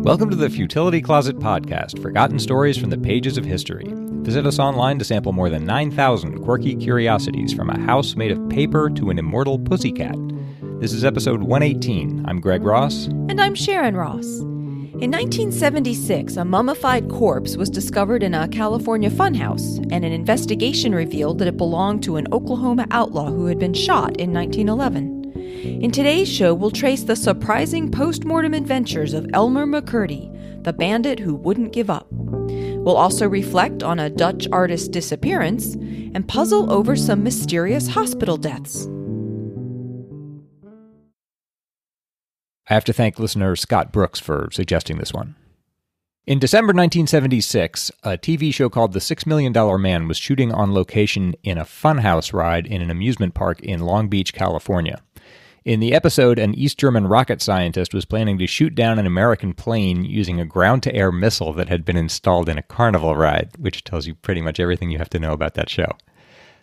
Welcome to the Futility Closet Podcast, forgotten stories from the pages of history. Visit us online to sample more than 9,000 quirky curiosities, from a house made of paper to an immortal pussycat. This is episode 118. I'm Greg Ross. And I'm Sharon Ross. In 1976, a mummified corpse was discovered in a California funhouse, and an investigation revealed that it belonged to an Oklahoma outlaw who had been shot in 1911. In today's show, we'll trace the surprising post-mortem adventures of Elmer McCurdy, the bandit who wouldn't give up. We'll also reflect on a Dutch artist's disappearance and puzzle over some mysterious hospital deaths. I have to thank listener Scott Brooks for suggesting this one. In December 1976, a TV show called The $6 Million Man was shooting on location in a funhouse ride in an amusement park in Long Beach, California. In the episode, an East German rocket scientist was planning to shoot down an American plane using a ground-to-air missile that had been installed in a carnival ride, which tells you pretty much everything you have to know about that show.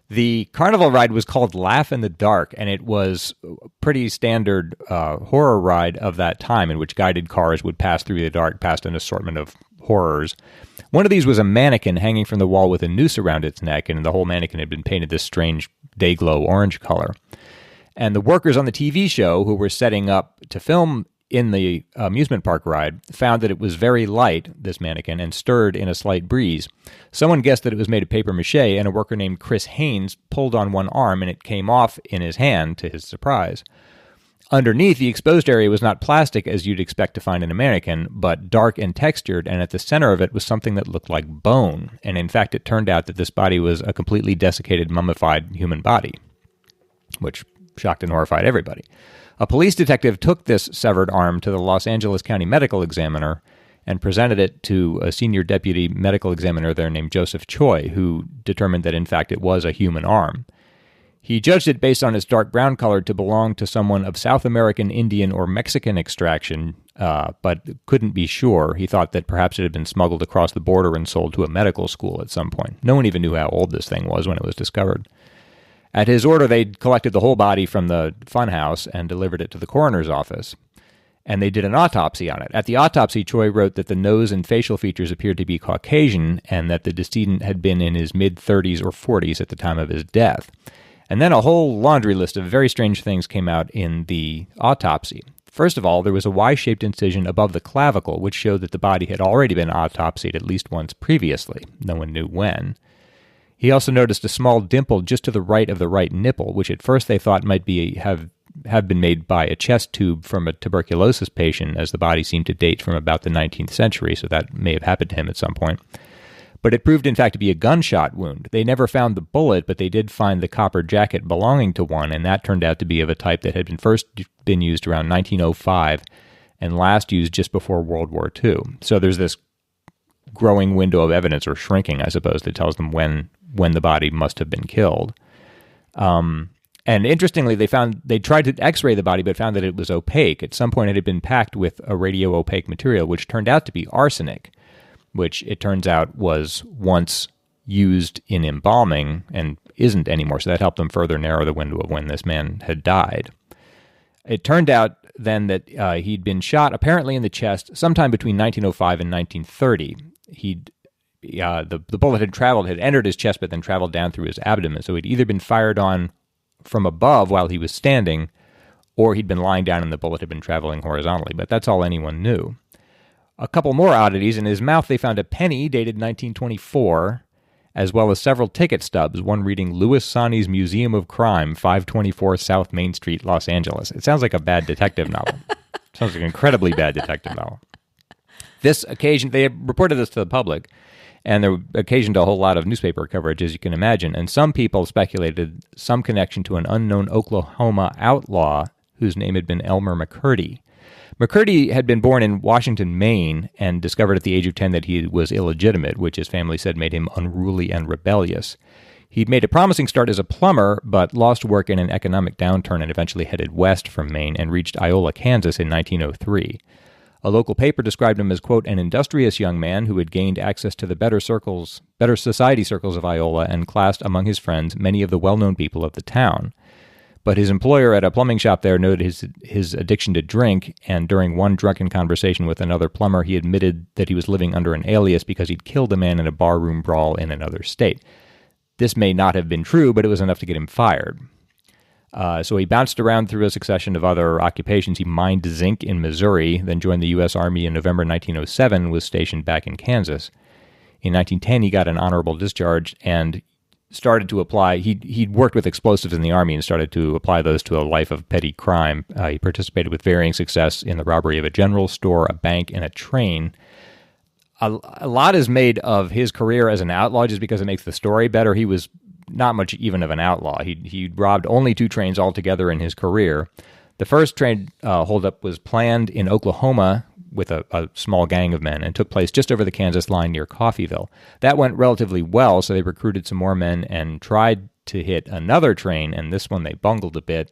The carnival ride was called Laugh in the Dark, and it was a pretty standard horror ride of that time, in which guided cars would pass through the dark past an assortment of horrors. One of these was a mannequin hanging from the wall with a noose around its neck, and the whole mannequin had been painted this strange day-glow orange color. And the workers on the TV show who were setting up to film in the amusement park ride found that it was very light, this mannequin, and stirred in a slight breeze. Someone guessed that it was made of papier-mâché, and a worker named Chris Haynes pulled on one arm, and it came off in his hand, to his surprise. Underneath, the exposed area was not plastic, as you'd expect to find in a mannequin, but dark and textured, and at the center of it was something that looked like bone. And in fact, it turned out that this body was a completely desiccated, mummified human body, which shocked and horrified everybody. A police detective took this severed arm to the Los Angeles County Medical Examiner and presented it to a senior deputy medical examiner there named Joseph Choi, who determined that, in fact, it was a human arm. He judged it based on its dark brown color to belong to someone of South American, Indian, or Mexican extraction, but couldn't be sure. He thought that perhaps it had been smuggled across the border and sold to a medical school at some point. No one even knew how old this thing was when it was discovered. At his order, they collected the whole body from the funhouse and delivered it to the coroner's office. And they did an autopsy on it. At the autopsy, Choi wrote that the nose and facial features appeared to be Caucasian and that the decedent had been in his mid-30s or 40s at the time of his death. And then a whole laundry list of very strange things came out in the autopsy. First of all, there was a Y-shaped incision above the clavicle, which showed that the body had already been autopsied at least once previously. No one knew when. He also noticed a small dimple just to the right of the right nipple, which at first they thought might have been made by a chest tube from a tuberculosis patient, as the body seemed to date from about the 19th century, so that may have happened to him at some point. But it proved, in fact, to be a gunshot wound. They never found the bullet, but they did find the copper jacket belonging to one, and that turned out to be of a type that had first been used around 1905 and last used just before World War II. So there's this growing window of evidence, or shrinking, I suppose, that tells them when the body must have been killed. And interestingly, they tried to x-ray the body, but found that it was opaque. At some point, it had been packed with a radio-opaque material, which turned out to be arsenic, which it turns out was once used in embalming and isn't anymore. So that helped them further narrow the window of when this man had died. It turned out then that he'd been shot apparently in the chest sometime between 1905 and 1930. The bullet had entered his chest, but then traveled down through his abdomen. So he'd either been fired on from above while he was standing, or he'd been lying down and the bullet had been traveling horizontally. But that's all anyone knew. A couple more oddities. In his mouth, they found a penny dated 1924, as well as several ticket stubs, one reading Louis Sani's Museum of Crime, 524 South Main Street, Los Angeles. It sounds like a bad detective novel. Sounds like an incredibly bad detective novel. This occasion, they reported this to the public, and there occasioned a whole lot of newspaper coverage, as you can imagine. And some people speculated some connection to an unknown Oklahoma outlaw whose name had been Elmer McCurdy. McCurdy had been born in Washington, Maine, and discovered at the age of 10 that he was illegitimate, which his family said made him unruly and rebellious. He'd made a promising start as a plumber, but lost work in an economic downturn and eventually headed west from Maine and reached Iola, Kansas in 1903. A local paper described him as, quote, an industrious young man who had gained access to the better society circles of Iola and classed among his friends many of the well-known people of the town. But his employer at a plumbing shop there noted his addiction to drink, and during one drunken conversation with another plumber, he admitted that he was living under an alias because he'd killed a man in a barroom brawl in another state. This may not have been true, but it was enough to get him fired. So he bounced around through a succession of other occupations. He mined zinc in Missouri, then joined the U.S. Army in November 1907, was stationed back in Kansas. In 1910, he got an honorable discharge and started to apply. He'd worked with explosives in the Army and started to apply those to a life of petty crime. He participated with varying success in the robbery of a general store, a bank, and a train. A lot is made of his career as an outlaw just because it makes the story better. He was not much even of an outlaw. He robbed only 2 trains altogether in his career. The first train holdup was planned in Oklahoma with a small gang of men and took place just over the Kansas line near Coffeyville. That went relatively well, so they recruited some more men and tried to hit another train, and this one they bungled a bit.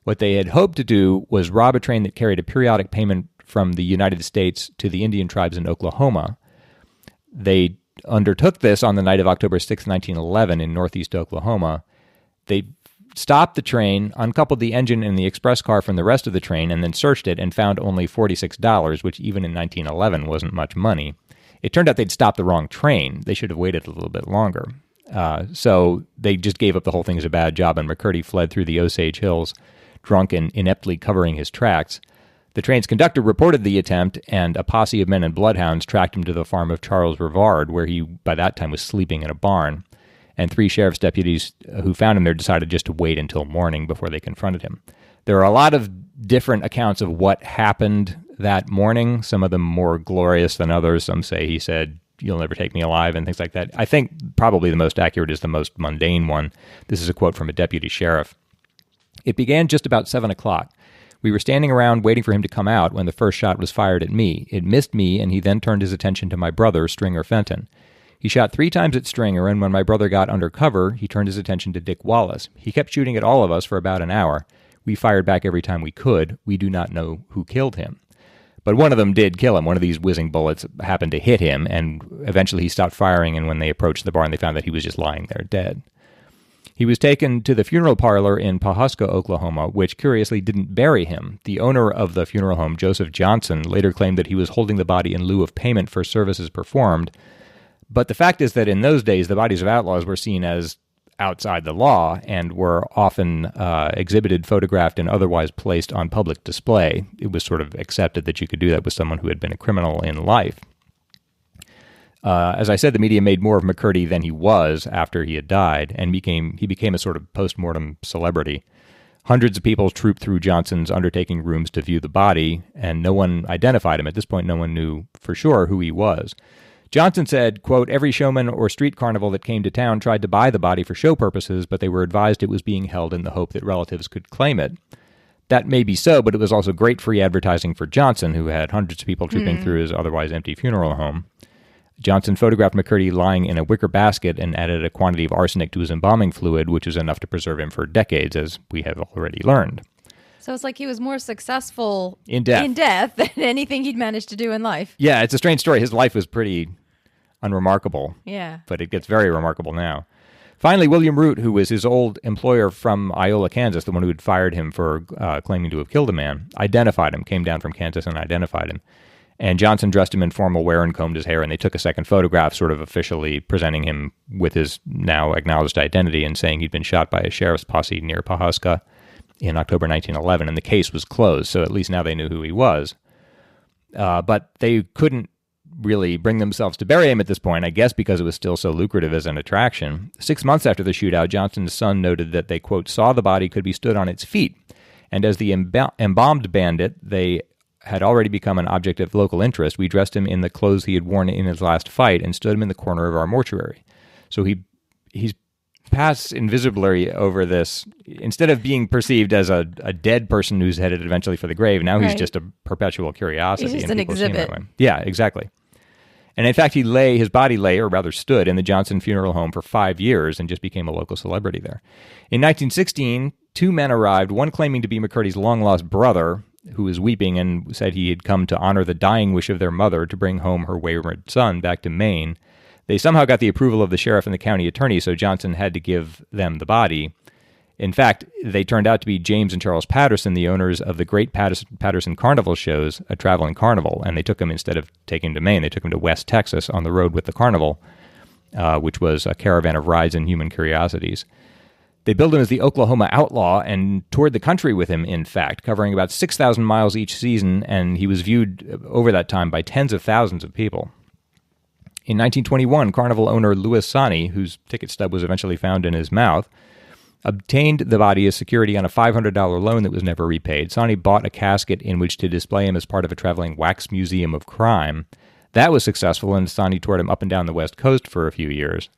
What they had hoped to do was rob a train that carried a periodic payment from the United States to the Indian tribes in Oklahoma. They undertook this on the night of October 6, 1911 in northeast Oklahoma. They stopped the train, uncoupled the engine in the express car from the rest of the train, and then searched it and found only $46, which even in 1911 wasn't much money. It turned out they'd stopped the wrong train. They should have waited a little bit longer. So they just gave up the whole thing as a bad job, and McCurdy fled through the Osage Hills, drunk and ineptly covering his tracks. The train's conductor reported the attempt, and a posse of men and bloodhounds tracked him to the farm of Charles Rivard, where he, by that time, was sleeping in a barn. And 3 sheriff's deputies who found him there decided just to wait until morning before they confronted him. There are a lot of different accounts of what happened that morning, some of them more glorious than others. Some say he said, "You'll never take me alive," and things like that. I think probably the most accurate is the most mundane one. This is a quote from a deputy sheriff. "It began just about 7 o'clock. We were standing around waiting for him to come out when the first shot was fired at me. It missed me, and he then turned his attention to my brother, Stringer Fenton. He shot 3 times at Stringer, and when my brother got under cover, he turned his attention to Dick Wallace. He kept shooting at all of us for about an hour. We fired back every time we could. We do not know who killed him. But one of them did kill him. One of these whizzing bullets happened to hit him, and eventually he stopped firing, and when they approached the barn, they found that he was just lying there dead. He was taken to the funeral parlor in Pawhuska, Oklahoma, which curiously didn't bury him. The owner of the funeral home, Joseph Johnson, later claimed that he was holding the body in lieu of payment for services performed. But the fact is that in those days, the bodies of outlaws were seen as outside the law and were often exhibited, photographed, and otherwise placed on public display. It was sort of accepted that you could do that with someone who had been a criminal in life. As I said, the media made more of McCurdy than he was after he had died, and he became a sort of post-mortem celebrity. Hundreds of people trooped through Johnson's undertaking rooms to view the body, and no one identified him. At this point, no one knew for sure who he was. Johnson said, quote, "Every showman or street carnival that came to town tried to buy the body for show purposes, but they were advised it was being held in the hope that relatives could claim it." That may be so, but it was also great free advertising for Johnson, who had hundreds of people trooping through his otherwise empty funeral home. Johnson photographed McCurdy lying in a wicker basket and added a quantity of arsenic to his embalming fluid, which was enough to preserve him for decades, as we have already learned. So it's like he was more successful in death than anything he'd managed to do in life. Yeah, it's a strange story. His life was pretty unremarkable. Yeah. But it gets very remarkable now. Finally, William Root, who was his old employer from Iola, Kansas, the one who had fired him for claiming to have killed a man, identified him, came down from Kansas and identified him. And Johnson dressed him in formal wear and combed his hair, and they took a second photograph, sort of officially presenting him with his now acknowledged identity and saying he'd been shot by a sheriff's posse near Pawhuska in October 1911, and the case was closed, so at least now they knew who he was. But they couldn't really bring themselves to bury him at this point, I guess because it was still so lucrative as an attraction. 6 months after the shootout, Johnson's son noted that they, quote, "saw the body could be stood on its feet, and as the embalmed bandit, they had already become an object of local interest. We dressed him in the clothes he had worn in his last fight and stood him in the corner of our mortuary." So he's passed invisibly over this. Instead of being perceived as a dead person who's headed eventually for the grave, now he's just a perpetual curiosity. He's just an exhibit. Yeah, exactly. And in fact, his body lay, or rather stood, in the Johnson Funeral Home for 5 years and just became a local celebrity there. In 1916, 2 men arrived, one claiming to be McCurdy's long-lost brother, who was weeping and said he had come to honor the dying wish of their mother to bring home her wayward son back to Maine. They somehow got the approval of the sheriff and the county attorney, so Johnson had to give them the body. In fact, they turned out to be James and Charles Patterson, the owners of the Great Patterson Carnival shows, a traveling carnival. And they took him, instead of taking him to Maine, they took him to West Texas on the road with the carnival, which was a caravan of rides and human curiosities. They billed him as the Oklahoma Outlaw and toured the country with him, in fact, covering about 6,000 miles each season, and he was viewed over that time by tens of thousands of people. In 1921, Carnival owner Louis Sani, whose ticket stub was eventually found in his mouth, obtained the body as security on a $500 loan that was never repaid. Sani bought a casket in which to display him as part of a traveling wax museum of crime. That was successful, and Sani toured him up and down the West Coast for a few years.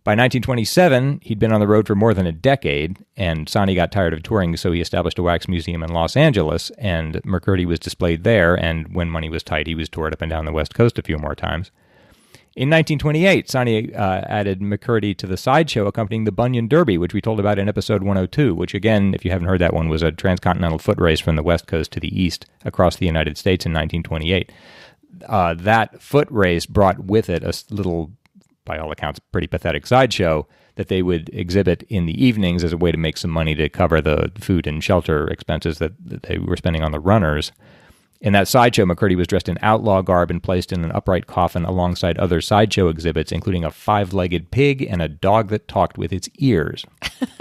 By 1927, he'd been on the road for more than a decade, and Sani got tired of touring, so he established a wax museum in Los Angeles, and McCurdy was displayed there, and when money was tight, he was toured up and down the West Coast a few more times. In 1928, Sani added McCurdy to the sideshow accompanying the Bunyan Derby, which we told about in episode 102, which again, if you haven't heard that one, was a transcontinental foot race from the West Coast to the East across the United States in 1928. That foot race brought with it a little, by all accounts, pretty pathetic sideshow that they would exhibit in the evenings as a way to make some money to cover the food and shelter expenses that they were spending on the runners. In that sideshow, McCurdy was dressed in outlaw garb and placed in an upright coffin alongside other sideshow exhibits, including a 5-legged pig and a dog that talked with its ears. It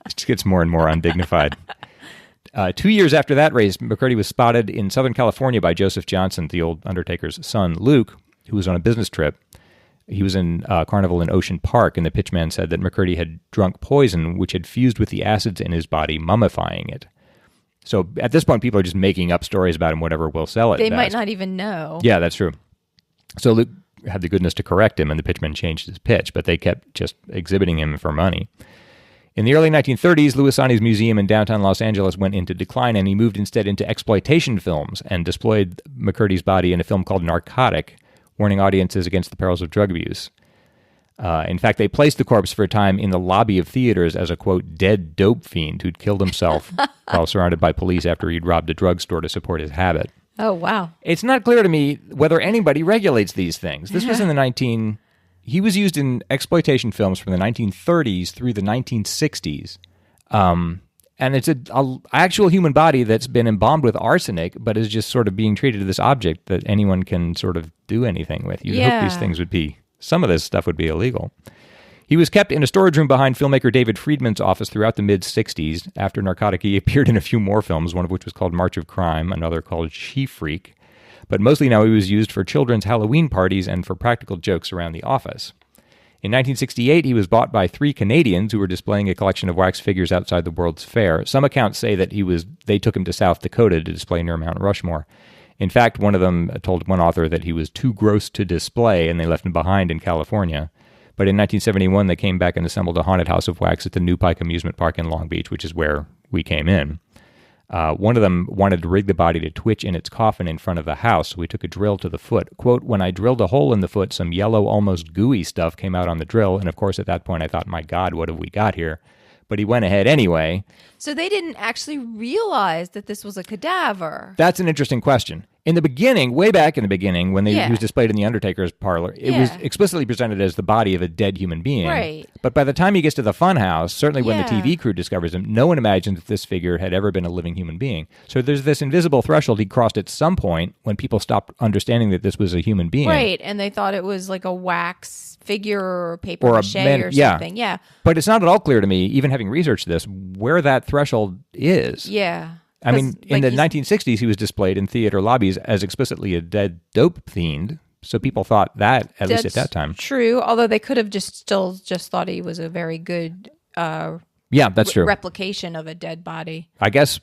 just gets more and more undignified. 2 years after that race, McCurdy was spotted in Southern California by Joseph Johnson, the old Undertaker's son, Luke, who was on a business trip. He was in Carnival in Ocean Park, and the pitchman said that McCurdy had drunk poison, which had fused with the acids in his body, mummifying it. So at this point, people are just making up stories about him, whatever will sell it. They might not even know. Yeah, that's true. So Luke had the goodness to correct him, and the pitchman changed his pitch, but they kept just exhibiting him for money. In the early 1930s, Louis Sani's museum in downtown Los Angeles went into decline, and he moved instead into exploitation films and displayed McCurdy's body in a film called Narcotic, warning audiences against the perils of drug abuse. In fact, they placed the corpse for a time in the lobby of theaters as a, quote, dead dope fiend who'd killed himself while surrounded by police after he'd robbed a drugstore to support his habit. Oh, wow. It's not clear to me whether anybody regulates these things. This was in the He was used in exploitation films from the 1930s through the 1960s. And it's an actual human body that's been embalmed with arsenic, but is just sort of being treated as this object that anyone can sort of do anything with. You'd hope these things would be... Some of this stuff would be illegal. He was kept in a storage room behind filmmaker David Friedman's office throughout the mid-'60s. After Narcotic, he appeared in a few more films, one of which was called March of Crime, another called She Freak. But mostly now he was used for children's Halloween parties and for practical jokes around the office. In 1968, he was bought by 3 Canadians who were displaying a collection of wax figures outside the World's Fair. Some accounts say that they took him to South Dakota to display near Mount Rushmore. In fact, one of them told one author that he was too gross to display, and they left him behind in California. But in 1971, they came back and assembled a haunted house of wax at the New Pike Amusement Park in Long Beach, which is where we came in. One of them wanted to rig the body to twitch in its coffin in front of the house, so we took a drill to the foot. Quote, when I drilled a hole in the foot, some yellow, almost gooey stuff came out on the drill, and of course at that point I thought, my God, what have we got here? But he went ahead anyway. So they didn't actually realize that this was a cadaver. That's an interesting question. In the beginning, way back in the beginning, when he was displayed in the Undertaker's parlor, it was explicitly presented as the body of a dead human being. Right. But by the time he gets to the funhouse, certainly when the TV crew discovers him, no one imagines that this figure had ever been a living human being. So there's this invisible threshold he crossed at some point when people stopped understanding that this was a human being. Right, and they thought it was like a wax figure or paper mache or something. Yeah. But it's not at all clear to me, even having researched this, where that threshold is. Yeah. I mean, in the 1960s, he was displayed in theater lobbies as explicitly a dead dope fiend. So people thought that, at least at that time. True, although they could have just thought he was a very good that's true. replication of a dead body. I guess,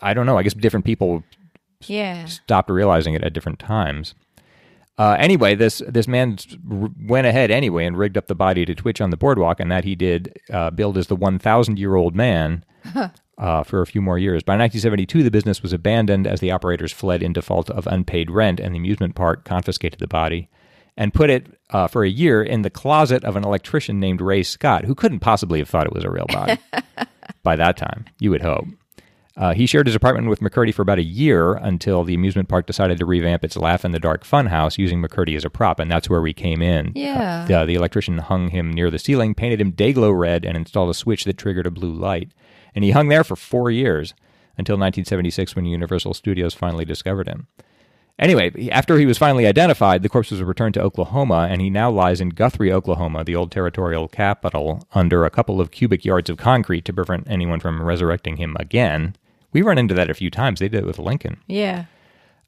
I don't know, I guess different people stopped realizing it at different times. Anyway, this man went ahead anyway and rigged up the body to twitch on the boardwalk, and that he did, billed as the 1,000-year-old man for a few more years. By 1972, the business was abandoned as the operators fled in default of unpaid rent, and the amusement park confiscated the body and put it for a year in the closet of an electrician named Ray Scott, who couldn't possibly have thought it was a real body by that time, you would hope. He shared his apartment with McCurdy for about a year until the amusement park decided to revamp its laugh-in-the-dark funhouse using McCurdy as a prop, and that's where we came in. Yeah. The electrician hung him near the ceiling, painted him day-glow red, and installed a switch that triggered a blue light. And he hung there for 4 years, until 1976 when Universal Studios finally discovered him. Anyway, after he was finally identified, the corpse was returned to Oklahoma, and he now lies in Guthrie, Oklahoma, the old territorial capital, under a couple of cubic yards of concrete to prevent anyone from resurrecting him again. We run into that a few times. They did it with Lincoln. Yeah.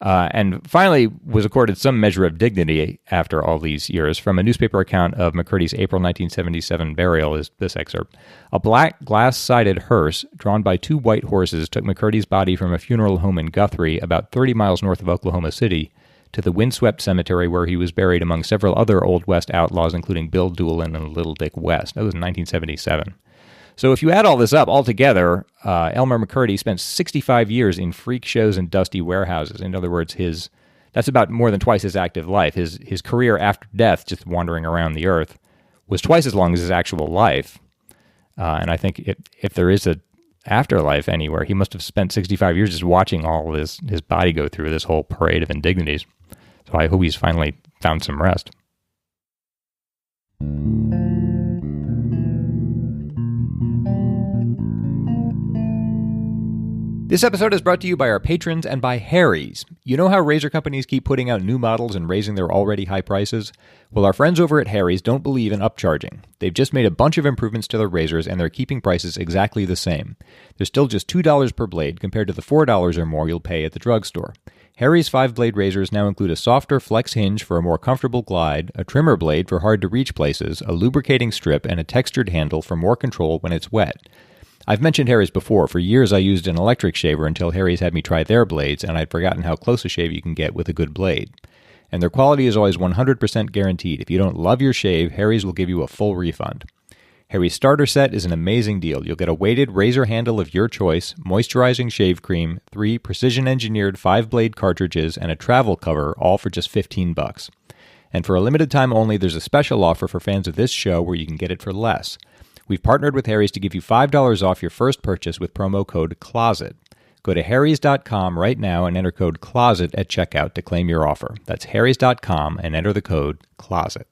And finally was accorded some measure of dignity after all these years. From a newspaper account of McCurdy's April 1977 burial is this excerpt. A black glass-sided hearse drawn by 2 white horses took McCurdy's body from a funeral home in Guthrie, about 30 miles north of Oklahoma City, to the windswept cemetery where he was buried among several other Old West outlaws, including Bill Doolin and Little Dick West. That was in 1977. So if you add all this up altogether, Elmer McCurdy spent 65 years in freak shows and dusty warehouses. In other words, that's about more than twice his active life. His career after death, just wandering around the earth, was twice as long as his actual life. And I think if there is an afterlife anywhere, he must have spent 65 years just watching all his body go through this whole parade of indignities. So I hope he's finally found some rest. This episode is brought to you by our patrons and by Harry's. You know how razor companies keep putting out new models and raising their already high prices? Well, our friends over at Harry's don't believe in upcharging. They've just made a bunch of improvements to their razors, and they're keeping prices exactly the same. They're still just $2 per blade compared to the $4 or more you'll pay at the drugstore. Harry's 5-blade razors now include a softer flex hinge for a more comfortable glide, a trimmer blade for hard-to-reach places, a lubricating strip, and a textured handle for more control when it's wet. I've mentioned Harry's before. For years I used an electric shaver until Harry's had me try their blades, and I'd forgotten how close a shave you can get with a good blade. And their quality is always 100% guaranteed. If you don't love your shave, Harry's will give you a full refund. Harry's starter set is an amazing deal. You'll get a weighted razor handle of your choice, moisturizing shave cream, 3 precision-engineered 5-blade cartridges, and a travel cover, all for just $15. And for a limited time only, there's a special offer for fans of this show where you can get it for less. We've partnered with Harry's to give you $5 off your first purchase with promo code CLOSET. Go to harrys.com right now and enter code CLOSET at checkout to claim your offer. That's harrys.com and enter the code CLOSET.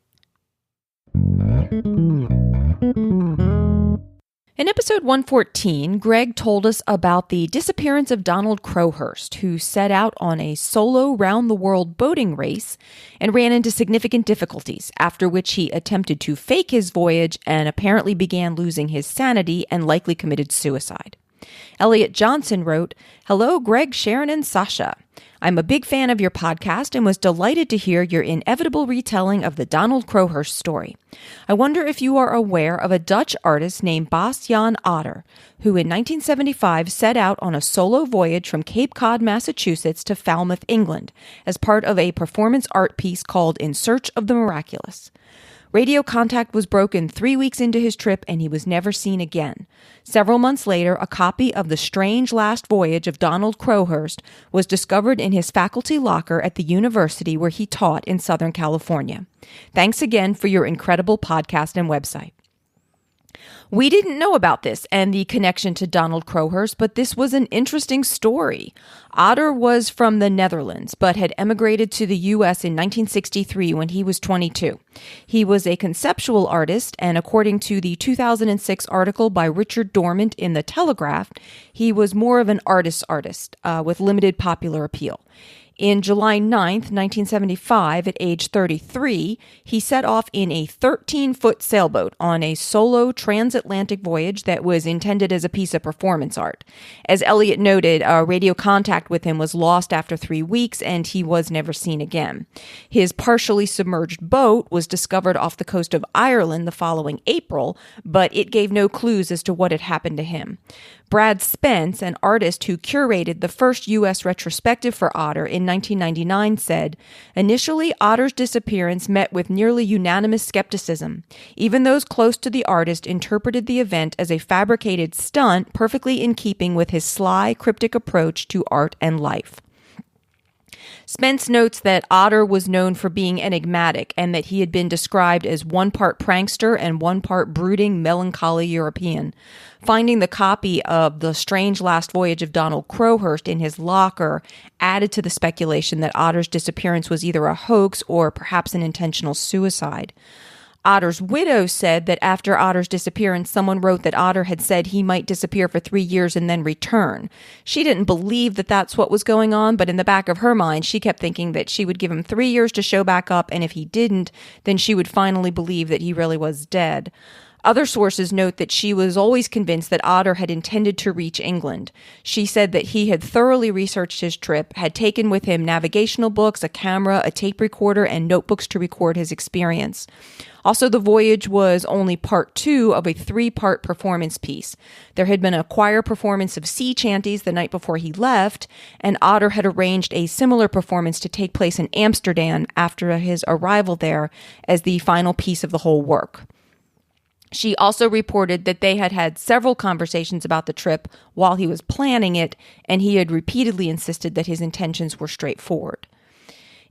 In episode 114, Greg told us about the disappearance of Donald Crowhurst, who set out on a solo round-the-world boating race and ran into significant difficulties, after which he attempted to fake his voyage and apparently began losing his sanity and likely committed suicide. Elliot Johnson wrote, "Hello, Greg, Sharon, and Sasha. I'm a big fan of your podcast and was delighted to hear your inevitable retelling of the Donald Crowhurst story. I wonder if you are aware of a Dutch artist named Bas Jan Ader, who in 1975 set out on a solo voyage from Cape Cod, Massachusetts to Falmouth, England, as part of a performance art piece called In Search of the Miraculous. Radio contact was broken 3 weeks into his trip, and he was never seen again. Several months later, a copy of The Strange Last Voyage of Donald Crowhurst was discovered in his faculty locker at the university where he taught in Southern California. Thanks again for your incredible podcast and website." We didn't know about this and the connection to Donald Crowhurst, but this was an interesting story. Ader was from the Netherlands, but had emigrated to the U.S. in 1963 when he was 22. He was a conceptual artist, and according to the 2006 article by Richard Dormant in The Telegraph, he was more of an artist with limited popular appeal. In July 9th, 1975, at age 33, he set off in a 13-foot sailboat on a solo transatlantic voyage that was intended as a piece of performance art. As Elliot noted, radio contact with him was lost after 3 weeks, and he was never seen again. His partially submerged boat was discovered off the coast of Ireland the following April, but it gave no clues as to what had happened to him. Brad Spence, an artist who curated the first U.S. retrospective for Ader in 1999, said, "Initially, Ader's disappearance met with nearly unanimous skepticism. Even those close to the artist interpreted the event as a fabricated stunt perfectly in keeping with his sly, cryptic approach to art and life." Spence notes that Ader was known for being enigmatic and that he had been described as one part prankster and one part brooding, melancholy European. Finding the copy of The Strange Last Voyage of Donald Crowhurst in his locker added to the speculation that Ader's disappearance was either a hoax or perhaps an intentional suicide. Ader's widow said that after Ader's disappearance, someone wrote that Ader had said he might disappear for 3 years and then return. She didn't believe that that's what was going on, but in the back of her mind, she kept thinking that she would give him 3 years to show back up, and if he didn't, then she would finally believe that he really was dead. Other sources note that she was always convinced that Ader had intended to reach England. She said that he had thoroughly researched his trip, had taken with him navigational books, a camera, a tape recorder, and notebooks to record his experience. Also, the voyage was only part 2 of a 3-part performance piece. There had been a choir performance of sea chanties the night before he left, and Ader had arranged a similar performance to take place in Amsterdam after his arrival there as the final piece of the whole work. She also reported that they had had several conversations about the trip while he was planning it, and he had repeatedly insisted that his intentions were straightforward.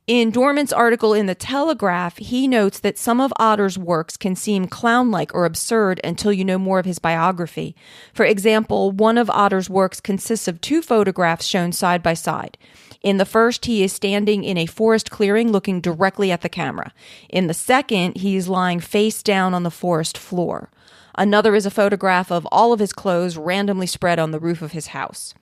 In Dormant's article in The Telegraph, he notes that some of Ader's works can seem clown-like or absurd until you know more of his biography. For example, one of Ader's works consists of 2 photographs shown side by side. In the first, he is standing in a forest clearing looking directly at the camera. In the second, he is lying face down on the forest floor. Another is a photograph of all of his clothes randomly spread on the roof of his house.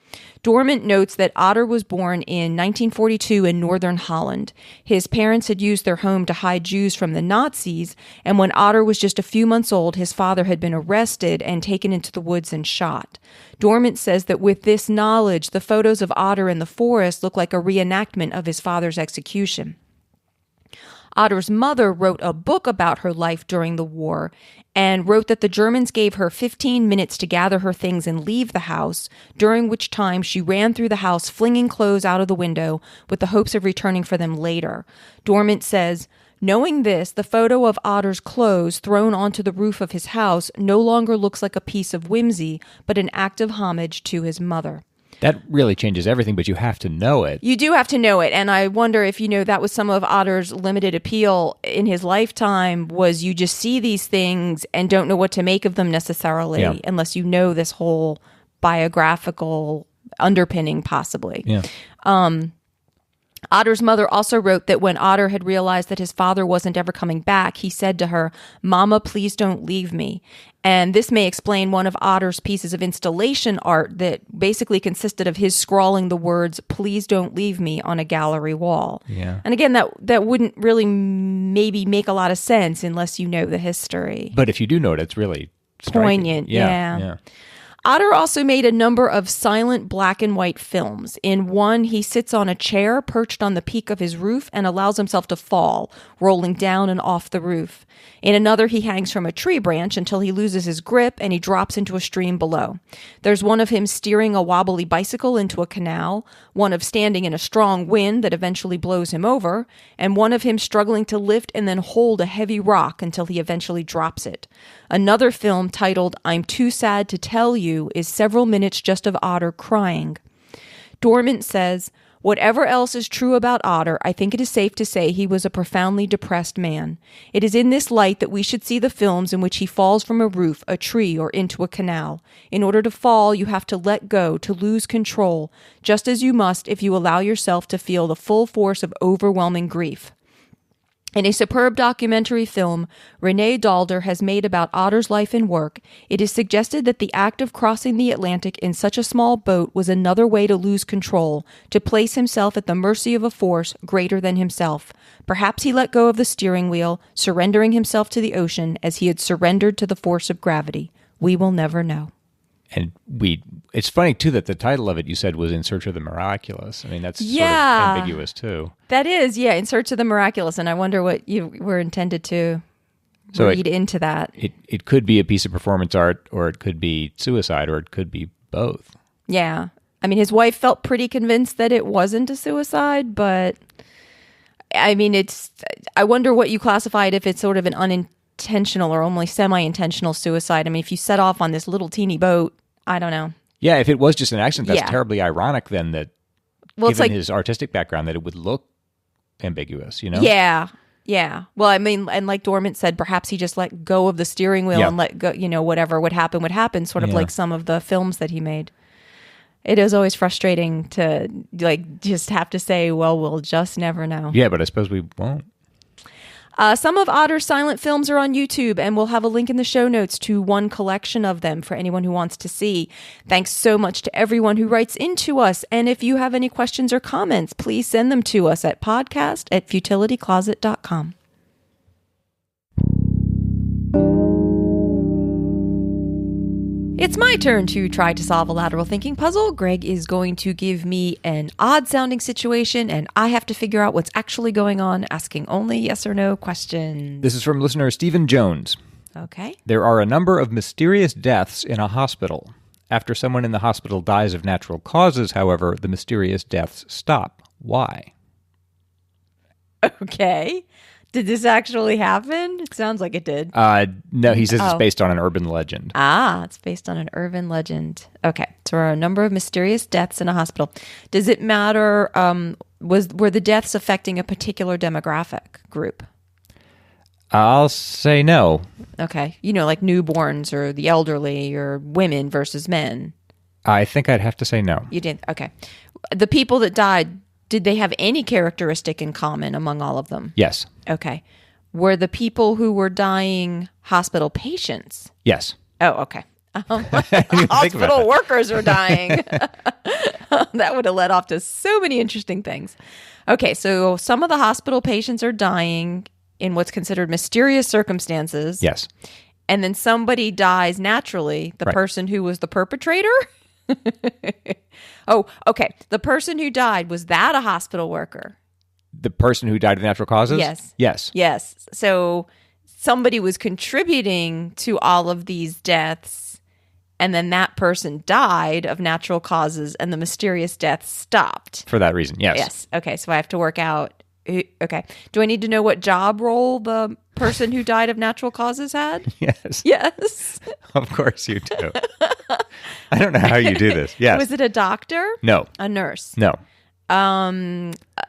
Dormant notes that Ader was born in 1942 in northern Holland. His parents had used their home to hide Jews from the Nazis, and when Ader was just a few months old, his father had been arrested and taken into the woods and shot. Dormant says that with this knowledge, the photos of Ader in the forest look like a reenactment of his father's execution. Ader's mother wrote a book about her life during the war and wrote that the Germans gave her 15 minutes to gather her things and leave the house, during which time she ran through the house flinging clothes out of the window with the hopes of returning for them later. Dormant says, knowing this, the photo of Ader's clothes thrown onto the roof of his house no longer looks like a piece of whimsy, but an act of homage to his mother. That really changes everything, but you have to know it. You do have to know it, and I wonder if, that was some of Ader's limited appeal in his lifetime, was you just see these things and don't know what to make of them necessarily, unless you know this whole biographical underpinning, possibly. Yeah. Ader's mother also wrote that when Ader had realized that his father wasn't ever coming back, he said to her, "Mama, please don't leave me." And this may explain one of Ader's pieces of installation art that basically consisted of his scrawling the words, "Please don't leave me," on a gallery wall. Yeah. And again, that wouldn't really maybe make a lot of sense unless you know the history. But if you do know it, it's really striking. Poignant, yeah. Ader also made a number of silent black and white films. In one, he sits on a chair perched on the peak of his roof and allows himself to fall, rolling down and off the roof. In another, he hangs from a tree branch until he loses his grip and he drops into a stream below. There's one of him steering a wobbly bicycle into a canal, one of standing in a strong wind that eventually blows him over, and one of him struggling to lift and then hold a heavy rock until he eventually drops it. Another film titled "I'm Too Sad to Tell You" is several minutes just of Ader crying. Dormant says, "Whatever else is true about Ader, I think it is safe to say he was a profoundly depressed man. It is in this light that we should see the films in which he falls from a roof, a tree, or into a canal. In order to fall, you have to let go, to lose control, just as you must if you allow yourself to feel the full force of overwhelming grief." In a superb documentary film Renee Dalder has made about Ader's life and work, it is suggested that the act of crossing the Atlantic in such a small boat was another way to lose control, to place himself at the mercy of a force greater than himself. Perhaps he let go of the steering wheel, surrendering himself to the ocean as he had surrendered to the force of gravity. We will never know. And it's funny, too, that the title of it, you said, was In Search of the Miraculous. I mean, that's sort of ambiguous, too. That is, In Search of the Miraculous. And I wonder what you were intended to read into that. It could be a piece of performance art, or it could be suicide, or it could be both. Yeah. I mean, his wife felt pretty convinced that it wasn't a suicide, but I mean, I wonder what you classified if it's sort of an unintentional or only semi-intentional suicide. I mean, if you set off on this little teeny boat, I don't know. Yeah, if it was just an accident, that's terribly ironic then that Well, it's given like his artistic background, that it would look ambiguous, you know? Yeah. Yeah. Well, I mean, and like Dormant said, perhaps he just let go of the steering wheel and let go, whatever would happen, sort of like some of the films that he made. It is always frustrating to like just have to say, well, we'll just never know. Yeah, but I suppose we won't. Some of Ader's silent films are on YouTube, and we'll have a link in the show notes to one collection of them for anyone who wants to see. Thanks so much to everyone who writes into us. And if you have any questions or comments, please send them to us at podcast@futilitycloset.com. It's my turn to try to solve a lateral thinking puzzle. Greg is going to give me an odd-sounding situation, and I have to figure out what's actually going on, asking only yes or no questions. This is from listener Stephen Jones. Okay. There are a number of mysterious deaths in a hospital. After someone in the hospital dies of natural causes, however, the mysterious deaths stop. Why? Okay. Did this actually happen? It sounds like it did. No, he says it's based on an urban legend. It's based on an urban legend. Okay, so there are a number of mysterious deaths in a hospital. Does it matter, were the deaths affecting a particular demographic group? I'll say no. Okay, like newborns or the elderly or women versus men. I think I'd have to say no. You didn't? Okay. The people that died, did they have any characteristic in common among all of them? Yes. Okay. Were the people who were dying hospital patients? Yes. Oh, okay. Hospital workers are dying. That would have led off to so many interesting things. Okay, so some of the hospital patients are dying in what's considered mysterious circumstances. Yes. And then somebody dies naturally, the person who was the perpetrator? Oh, okay. The person who died, was that a hospital worker? The person who died of natural causes? Yes. Yes. Yes. So somebody was contributing to all of these deaths, and then that person died of natural causes, and the mysterious death stopped. For that reason, yes. Yes. Okay, so I have to work out. Okay. Do I need to know what job role the person who died of natural causes had? Yes. Yes. Of course you do. I don't know how you do this. Yes. Was it a doctor? No. A nurse? No.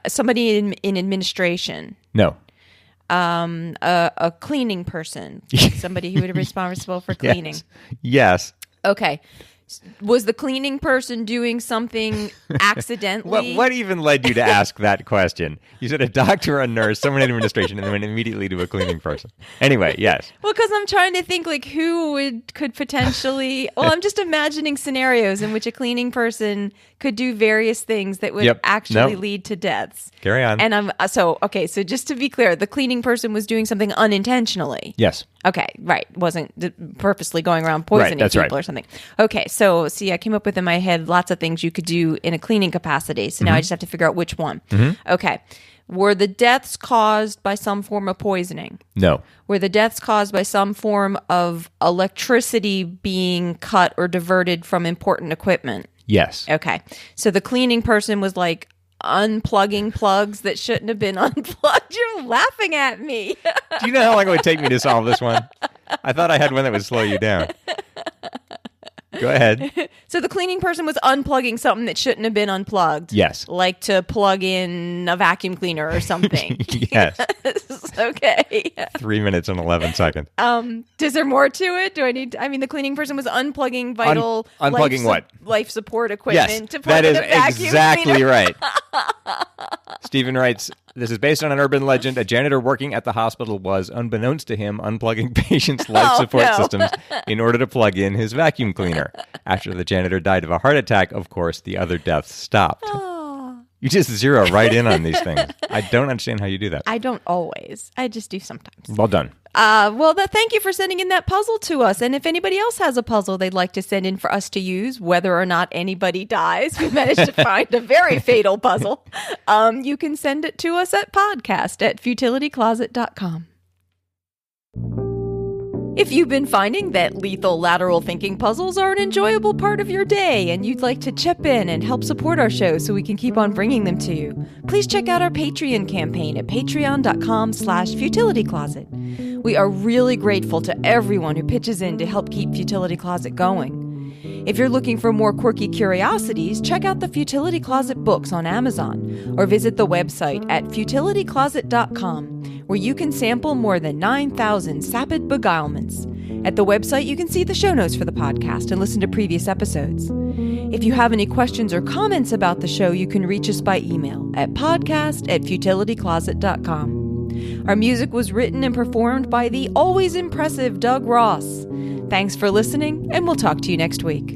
Somebody in administration? No. A cleaning person? Somebody who would be responsible for cleaning? Yes. Okay. Was the cleaning person doing something accidentally? What even led you to ask that question? You said a doctor, a nurse, someone in administration, and then went immediately to a cleaning person. Anyway, yes. Well, because I'm trying to think like who could potentially. Well, I'm just imagining scenarios in which a cleaning person could do various things that would actually lead to deaths. Carry on. And so just to be clear, the cleaning person was doing something unintentionally. Yes. Okay, right. Wasn't purposely going around poisoning people or something. Okay, so see, I came up with in my head lots of things you could do in a cleaning capacity. So now I just have to figure out which one. Okay. Were the deaths caused by some form of poisoning? No. Were the deaths caused by some form of electricity being cut or diverted from important equipment? Yes. Okay. So the cleaning person was like unplugging plugs that shouldn't have been unplugged. You're laughing at me. Do you know how long it would take me to solve this one? I thought I had one that would slow you down. Go ahead. So the cleaning person was unplugging something that shouldn't have been unplugged. Yes. Like to plug in a vacuum cleaner or something. Yes. Okay. 3 minutes and 11 seconds. Is there more to it? The cleaning person was unplugging vital life support equipment to plug in a vacuum exactly cleaner. Right. Stephen writes, this is based on an urban legend. A janitor working at the hospital was, unbeknownst to him, unplugging patients' life support systems in order to plug in his vacuum cleaner. After the janitor died of a heart attack, of course, the other deaths stopped. You just zero right in on these things. I don't understand how you do that. I don't always. I just do sometimes. Well done. Thank you for sending in that puzzle to us. And if anybody else has a puzzle they'd like to send in for us to use, whether or not anybody dies, we managed to find a very fatal puzzle. You can send it to us at podcast@futilitycloset.com. If you've been finding that lethal lateral thinking puzzles are an enjoyable part of your day and you'd like to chip in and help support our show so we can keep on bringing them to you, please check out our Patreon campaign at patreon.com/futilitycloset. We are really grateful to everyone who pitches in to help keep Futility Closet going. If you're looking for more quirky curiosities, check out the Futility Closet books on Amazon, or visit the website at futilitycloset.com, where you can sample more than 9,000 sapid beguilements. At the website, you can see the show notes for the podcast and listen to previous episodes. If you have any questions or comments about the show, you can reach us by email at podcast@futilitycloset.com. Our music was written and performed by the always impressive Doug Ross. Thanks for listening, and we'll talk to you next week.